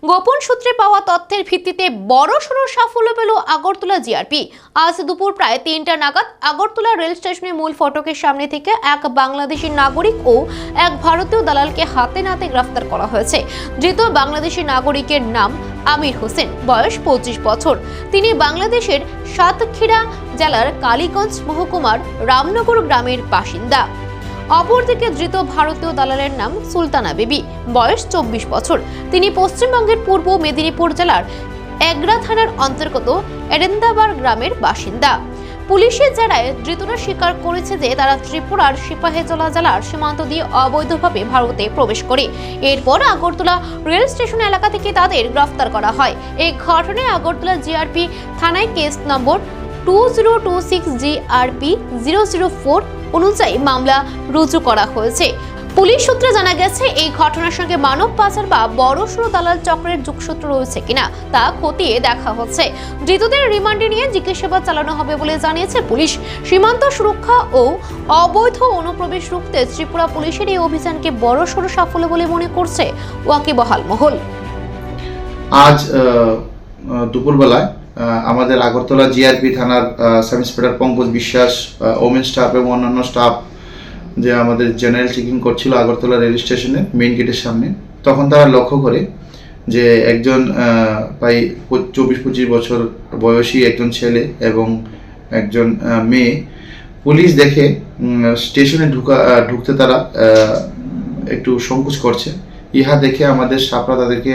গোপন সূত্রে পাওয়া তথ্যের ভিত্তিতে বড়সড় সাফল্য পেল আগরতলা জিআরপি। আজ দুপুর প্রায় ৩টা নাগাদ আগরতলা রেল স্টেশনের মূল ফটকের সামনে থেকে এক বাংলাদেশি নাগরিক ও এক ভারতীয় দালালকে হাতে নাতে গ্রেফতার করা হয়েছে। ধৃত বাংলাদেশি নাগরিকের নাম আমির হোসেন, বয়স 25 বছর। তিনি বাংলাদেশের সাতক্ষীরা জেলার কালীগঞ্জ মহকুমার রামনগর গ্রামের বাসিন্দা। অপরদিকে ধৃত ভারতীয় দালালের নাম সুলতানা বিবি, বয়স 24 বছর। তিনি পশ্চিমবঙ্গের পূর্ব মেদিনীপুর জেলার এগরা থানার অন্তর্গত এরেন্দাবার গ্রামের বাসিন্দা। পুলিশের জেরায় ধৃতরা স্বীকার করেছে যে তারা ত্রিপুরার সিপাহীজলা জেলার সীমান্ত দিয়ে অবৈধভাবে ভারতে প্রবেশ করে। এরপর আগরতলা রেল স্টেশন এলাকা থেকে তাদের গ্রেফতার করা হয়। এই ঘটনায় আগরতলা জিআরপি থানায় কেস নম্বর 2026 GRP 004 অনুযায়ী মামলা রুজু করা হয়েছে। পুলিশ সূত্রে জানা গেছে, এই ঘটনার সঙ্গে মানব পাচার বা বড়সড় দালাল চক্রের যোগসূত্র রয়েছে কিনা তা খতিয়ে দেখা হচ্ছে। ধৃতদের রিমান্ডে নিয়ে জিজ্ঞাসাবাদ চালানো হবে বলে জানিয়েছে পুলিশ। সীমান্ত সুরক্ষা ও অবৈধ অনুপ্রবেশ রুখতে ত্রিপুরা পুলিশের এই অভিযানকে বড়সড় সাফল্য বলে মনে করছে ওয়াকিবহাল মহল। আজ দুপুরবেলায় আমাদের আগরতলা জিআরপি থানার সাব ইন্সপেক্টর পঙ্কজ বিশ্বাস, ওমেন স্টাফ এবং অন্যান্য স্টাফ যে আমাদের জেনারেল চেকিং করছিল আগরতলা রেল স্টেশনে মেইন গেটের সামনে, তখন তারা লক্ষ্য করে যে একজন প্রায় 24-25 বছর বয়সী একজন ছেলে এবং একজন মেয়ে পুলিশ দেখে স্টেশনে ঢুকতে তারা একটু সংকোচ করছে। ইহা দেখে আমাদের স্টাফরা তাদেরকে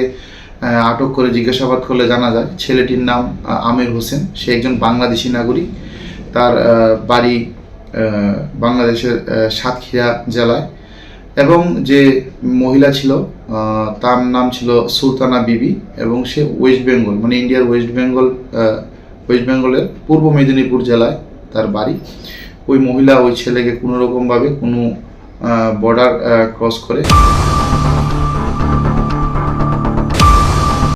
আটক করে জিজ্ঞাসাবাদ করলে জানা যায় ছেলেটির নাম আমির হোসেন। সে একজন বাংলাদেশি নাগরিক। তার বাড়ি বাংলাদেশের সাতক্ষীরা জেলায় এবং যে মহিলা ছিল তার নাম ছিল সুলতানা বিবি এবং সে ওয়েস্ট বেঙ্গল মানে ইন্ডিয়ার ওয়েস্ট বেঙ্গলের পূর্ব মেদিনীপুর জেলায় তার বাড়ি। ওই মহিলা ওই ছেলেকে কোনো রকমভাবে কোনো বর্ডার ক্রস করে